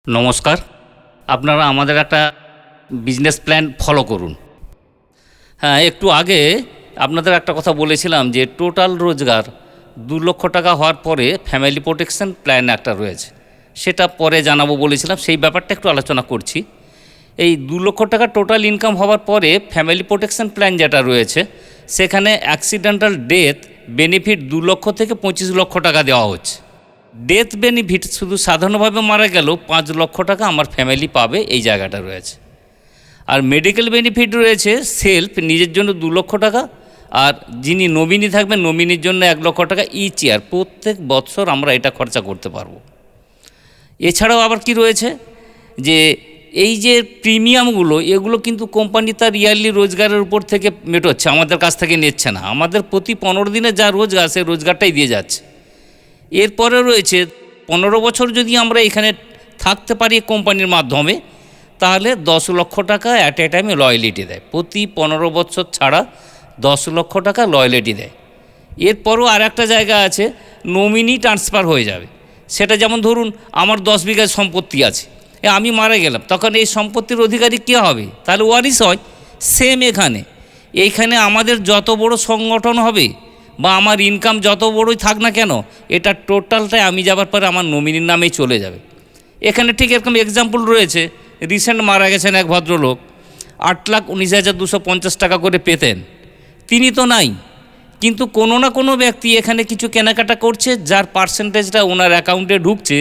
নমস্কার। আপনারা আমাদের একটা বিজনেস প্ল্যান ফলো করুন। হ্যাঁ, একটু আগে আপনাদের একটা কথা বলেছিলাম যে টোটাল রোজগার 2 লক্ষ টাকা হওয়ার পরে ফ্যামিলি প্রোটেকশন প্ল্যান একটা রয়েছে, সেটা পরে জানাবো বলেছিলাম। সেই ব্যাপারটা একটু আলোচনা করছি। এই 2 লক্ষ টাকা টোটাল ইনকাম হওয়ার পরে ফ্যামিলি প্রোটেকশন প্ল্যান যেটা রয়েছে, সেখানে অ্যাক্সিডেন্টাল ডেথ বেনিফিট 2 লক্ষ থেকে 25 লক্ষ টাকা দেওয়া হচ্ছে। ডেথ বেনিফিট শুধু সাধারণভাবে মারা গেলেও 5 লক্ষ টাকা আমার ফ্যামিলি পাবে, এই জায়গাটা রয়েছে। আর মেডিকেল বেনিফিট রয়েছে সেলফ নিজের জন্য 2 লক্ষ টাকা, আর যিনি নমিনি থাকবেন নমিনির জন্য 1 লক্ষ টাকা ইচ ইয়ার, প্রত্যেক বৎসর আমরা এটা খরচা করতে পারবো। এছাড়াও আবার কি রয়েছে যে এই যে প্রিমিয়ামগুলো, এগুলো কিন্তু কোম্পানি তার ইয়ারলি রোজগারের উপর থেকে মেটাচ্ছে, আমাদের কাছ থেকে নিচ্ছে না। আমাদের প্রতি 15 দিনে যা রোজগার, সেই রোজগারটাই দিয়ে যাচ্ছে। এরপরে রয়েছে 15 বছর যদি আমরা এখানে থাকতে পারি কোম্পানির মাধ্যমে, তাহলে 10 লক্ষ টাকা অ্যাট এ টাইমে লয়ালিটি দেয়। প্রতি 15 বছর ছাড়া 10 লক্ষ টাকা লয়ালিটি দেয়। এরপরও আর একটা জায়গা আছে, নমিনি ট্রান্সফার হয়ে যাবে। সেটা যেমন ধরুন আমার 10 বিঘা সম্পত্তি আছে, আমি মারা গেলাম, তখন এই সম্পত্তির অধিকারী কে হবে? তাহলে ওয়ারিশ হয়। সেম এইখানে আমাদের যত বড় সংগঠন হবে বা আমার ইনকাম যত বড়ই থাক না কেন, এটা টোটালটাই আমি যাবার পরে আমার নমিনির নামেই চলে যাবে। এখানে ঠিক এরকম এক্সাম্পল রয়েছে। রিসেন্ট মারা গেছেন এক ভদ্রলোক, 8,19,250 টাকা করে পেতেন। তিনি তো নাই, কিন্তু কোনো না কোনো ব্যক্তি এখানে কিছু কেনাকাটা করছে, যার পার্সেন্টেজটা ওনার অ্যাকাউন্টে ঢুকছে।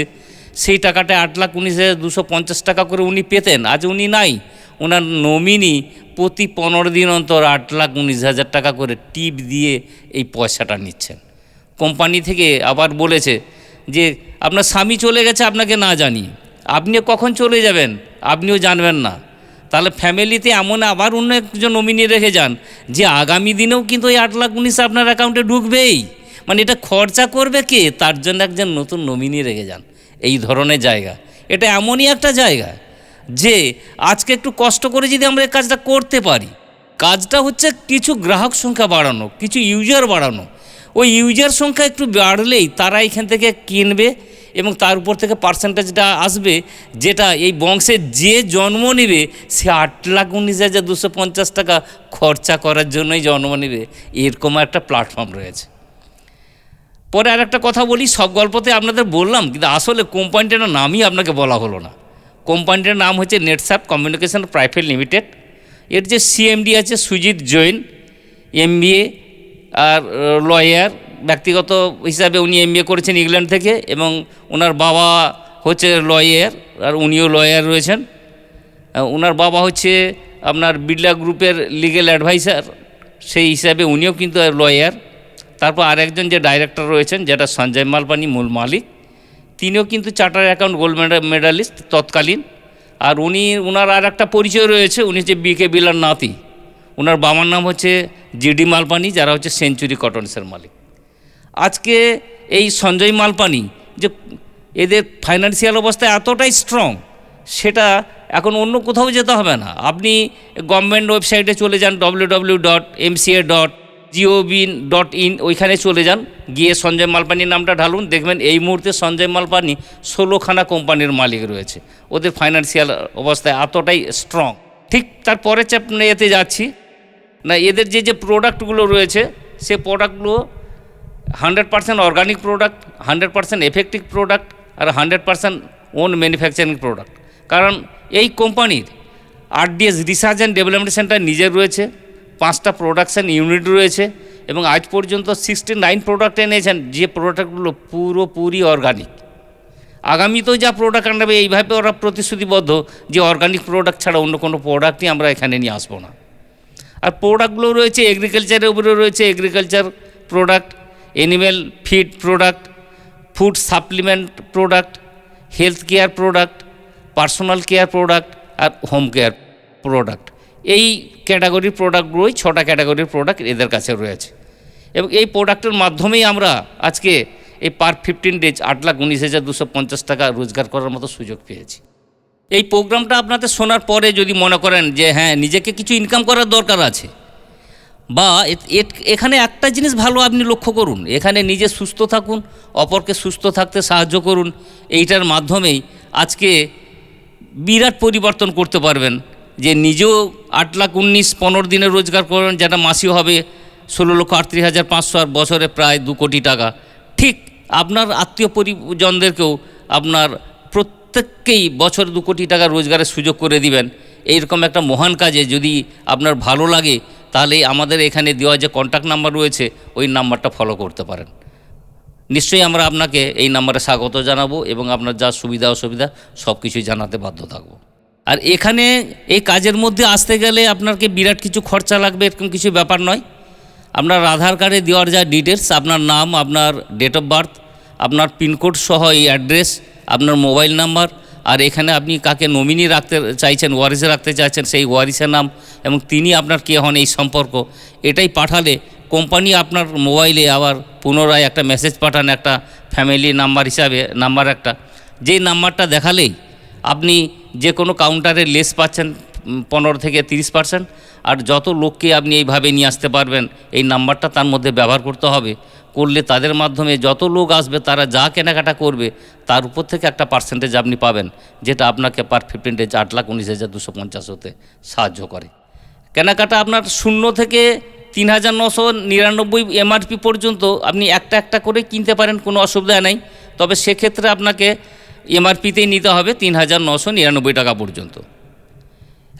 সেই টাকাটা 8,19,250 টাকা করে উনি পেতেন, আজ উনি নাই। ওনার নমিনি প্রতি 15 দিন অন্তর 8,19,000 টাকা করে টিপ দিয়ে এই পয়সাটা নিচ্ছেন। কোম্পানি থেকে আবার বলেছে যে আপনার স্বামী চলে গেছে আপনাকে না জানিয়ে, আপনিও কখন চলে যাবেন আপনিও জানবেন না। তাহলে ফ্যামিলিতে এমন আবার অন্য একজন নমিনি রেখে যান যে আগামী দিনেও কিন্তু ওই 8,19,000 আপনার অ্যাকাউন্টে ঢুকবেই। মানে এটা খরচা করবে কে, তার জন্য একজন নতুন নমিনি রেখে যান। এই ধরনের জায়গা, এটা এমনই একটা জায়গা যে আজকে একটু কষ্ট করে যদি আমরা এই কাজটা করতে পারি, কাজটা হচ্ছে কিছু গ্রাহক সংখ্যা বাড়ানো, কিছু ইউজার বাড়ানো। ওই ইউজার সংখ্যা একটু বাড়লেই তারা এখান থেকে কিনবে এবং তার উপর থেকে পার্সেন্টেজটা আসবে, যেটা এই বংশে যে জন্ম নেবে সে 8,19,250 টাকা খরচা করার জন্যই জন্ম নেবে। এরকম একটা প্ল্যাটফর্ম রয়েছে। পরে আর একটা কথা বলি, সব গল্পতে আপনাদের বললাম, কিন্তু আসলে কোম্পানিটার নামই আপনাকে বলা হলো না। কোম্পানিটার নাম হচ্ছে নেটসাপ কমিউনিকেশন প্রাইভেট লিমিটেড। এর যে সিএমডি আছে সুজিত জৈন, MBA আর লয়ার। ব্যক্তিগত হিসাবে উনি MBA করেছেন ইংল্যান্ড থেকে, এবং ওনার বাবা হচ্ছে লয়ার আর উনিও লয়ার রয়েছেন। ওনার বাবা হচ্ছে আপনার বিড়লা গ্রুপের লিগ্যাল অ্যাডভাইসার, সেই হিসাবে উনিও কিন্তু লয়ার। তারপর আরেকজন যে ডাইরেক্টর রয়েছেন, যেটা সঞ্জয় মালপানি মূল মালিক, তিনিও কিন্তু চার্টার অ্যাকাউন্ট গোল্ড মেডালিস্ট তৎকালীন। আর ওনার আর একটা পরিচয় রয়েছে, উনি হচ্ছে BK বিলার নাতি। ওনার বাবার নাম হচ্ছে GD মালপানি, যারা হচ্ছে সেঞ্চুরি কটনসের মালিক। আজকে এই সঞ্জয় মালপানি যে এদের ফাইন্যান্সিয়াল অবস্থা এতটাই স্ট্রং, সেটা এখন অন্য কোথাও যেতে হবে না। আপনি গভর্নমেন্ট ওয়েবসাইটে চলে যান, www.mca.gov.in, ওইখানে চলে যান, গিয়ে সঞ্জয় মালপানির নামটা ঢালুন, দেখবেন এই মুহূর্তে সঞ্জয় মালপানি 16খানা কোম্পানির মালিক রয়েছে। ওদের ফাইন্যান্সিয়াল অবস্থা এতটাই স্ট্রং। ঠিক তারপরে এতে যাচ্ছি না, এদের যে প্রোডাক্টগুলো রয়েছে, সে প্রোডাক্টগুলো 100% organic product, 100% effective product, R 100% on manufacturing product. কারণ এই কোম্পানির RDS research and development centre নিজের রয়েছে, 5টা প্রোডাকশান ইউনিট রয়েছে, এবং আজ পর্যন্ত 69 প্রোডাক্ট এনেছেন, যে প্রোডাক্টগুলো পুরোপুরি অর্গানিক। আগামীতেও যা প্রোডাক্ট আনবে, এইভাবে ওরা প্রতিশ্রুতিবদ্ধ যে অর্গানিক প্রোডাক্ট ছাড়া অন্য কোনো প্রোডাক্টই আমরা এখানে নিয়ে আসবো না। আর প্রোডাক্টগুলো রয়েছে এগ্রিকালচারের উপরে রয়েছে, agriculture product, animal feed product, food supplement product, health care product, personal care product, আর হোম কেয়ার প্রোডাক্ট। এই ক্যাটাগরির প্রোডাক্টগুলোই 6টা ক্যাটাগরির প্রোডাক্ট এদের কাছে রয়েছে। এবং এই প্রোডাক্টের মাধ্যমেই আমরা আজকে এই পার 15 ডেজ 8,19,250 টাকা রোজগার করার মতো সুযোগ পেয়েছি। এই প্রোগ্রামটা আপনাদের শোনার পরে যদি মনে করেন যে হ্যাঁ, নিজেকে কিছু ইনকাম করার দরকার আছে, বা এখানে একটা জিনিস ভালো আপনি লক্ষ্য করুন, এখানে নিজে সুস্থ থাকুন, অপরকে সুস্থ থাকতে সাহায্য করুন। এইটার মাধ্যমেই আজকে বিরাট পরিবর্তন করতে পারবেন। যে নিজেও 8,19,15 দিনে রোজগার করবেন, যেটা মাসি হবে 16,38,500, আর বছরে প্রায় 2 কোটি টাকা। ঠিক আপনার আত্মীয় পরিজনদেরকেও আপনার প্রত্যেককেই বছরে 2 কোটি টাকা রোজগারের সুযোগ করে দিবেন। এইরকম একটা মহান কাজে যদি আপনার ভালো লাগে, তাহলে আমাদের এখানে দেওয়া যে কন্ট্যাক্ট নাম্বার রয়েছে ওই নাম্বারটা ফলো করতে পারেন। নিশ্চয়ই আমরা আপনাকে এই নাম্বারে স্বাগত জানাবো এবং আপনার যা সুবিধা অসুবিধা সব কিছুই জানাতে বাধ্য থাকবো। আর এখানে এই কাজের মধ্যে আসতে গেলে আপনাকে বিরাট কিছু খরচা লাগবে এরকম কিছু ব্যাপার নয়। আপনার আধার কার্ডে দেওয়ার যা ডিটেলস, আপনার নাম, আপনার ডেট অফ বার্থ, আপনার পিনকোড সহ এই অ্যাড্রেস, আপনার মোবাইল নাম্বার, আর এখানে আপনি কাকে নমিনি রাখতে চাইছেন, ওয়ারিসে রাখতে চাইছেন, সেই ওয়ারিসের নাম এবং তিনি আপনার কে হন এই সম্পর্ক, এটাই পাঠালে কোম্পানি আপনার মোবাইলে আবার পুনরায় একটা মেসেজ পাঠান, একটা ফ্যামিলি নাম্বার হিসাবে নাম্বার একটা, যেই নাম্বারটা দেখালেই আপনি যে কোনো কাউন্টারে লেস পাচ্ছেন 15 থেকে 30%। আর যত লোককে আপনি এইভাবে নিয়ে আসতে পারবেন, এই নাম্বারটা তার মধ্যে ব্যবহার করতে হবে। করলে তাদের মাধ্যমে যত লোক আসবে তারা যা কেনাকাটা করবে তার উপর থেকে একটা পার্সেন্টেজ আপনি পাবেন, যেটা আপনাকে পার 15 ডেজ 8,19,250 হতে সাহায্য করে। কেনাকাটা আপনার 0 থেকে 3,999 এমআরপি পর্যন্ত আপনি একটা একটা করে কিনতে পারেন, কোনো অসুবিধা নেই। তবে সেক্ষেত্রে আপনাকে এমআরপিতেই নিতে হবে 3,999 টাকা পর্যন্ত।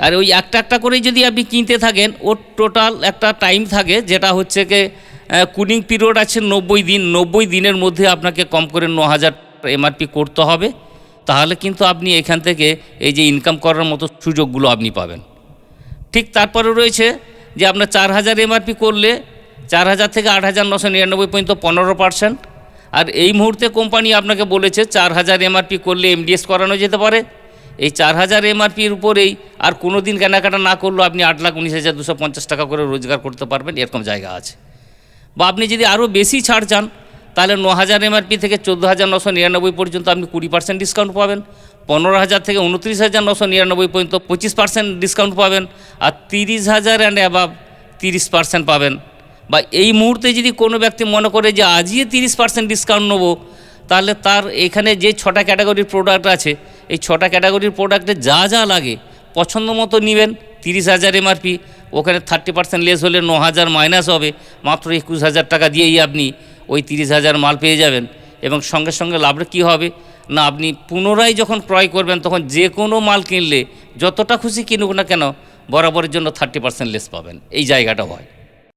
আর ওই একটা একটা করেই যদি আপনি কিনতে থাকেন, ওর টোটাল একটা টাইম থাকে, যেটা হচ্ছে কি কুলিং পিরিয়ড আছে 90 দিন। 90 দিনের মধ্যে আপনাকে কম করে 9,000 এমআরপি করতে হবে। তাহলে কিন্তু আপনি এখান থেকে এই যে ইনকাম করার মতো সুযোগগুলো আপনি পাবেন। ঠিক তারপরে রয়েছে যে আপনার 4,000 এমআরপি করলে 4,000 থেকে 8,999 পর্যন্ত 15%। আর এই মুহূর্তে কোম্পানি আপনাকে বলেছে 4,000 এমআরপি করলে এমডিএস করানো যেতে পারে। এই 4,000 এমআরপির উপরেই আর কোনো দিন কেনাকাটা না করলেও আপনি 8,19,250 টাকা করে রোজগার করতে পারবেন, এরকম জায়গা আছে। বা আপনি যদি আরও বেশি ছাড় চান, তাহলে 9,000 এমআরপি থেকে 14,999 পর্যন্ত আপনি 20% ডিসকাউন্ট পাবেন। 15,000 থেকে 29,999 পর্যন্ত 25% ডিসকাউন্ট পাবেন। আর 30,000 অ্যান্ড অ্যাবাভ 30% পাবেন। বা এই মুহূর্তে যদি কোনো ব্যক্তি মনে করে যে আজই 30% ডিসকাউন্ট নেবো, তাহলে তার এখানে যে 6টা ক্যাটাগরির প্রোডাক্ট আছে, এই 6টা ক্যাটাগরির প্রোডাক্টে যা যা লাগে পছন্দ মতো নেবেন। 30,000 এমআরপি, ওখানে 30% লেস হলে 9,000 মাইনাস হবে, মাত্র 21,000 টাকা দিয়েই আপনি ওই 30,000 মাল পেয়ে যাবেন। এবং সঙ্গে সঙ্গে লাভটা কী হবে না, আপনি পুনরায় যখন ক্রয় করবেন তখন যে কোনো মাল কিনলে যতটা খুশি কিনুক না কেন বরাবরের জন্য 30% লেস পাবেন। এই জায়গাটা হয়।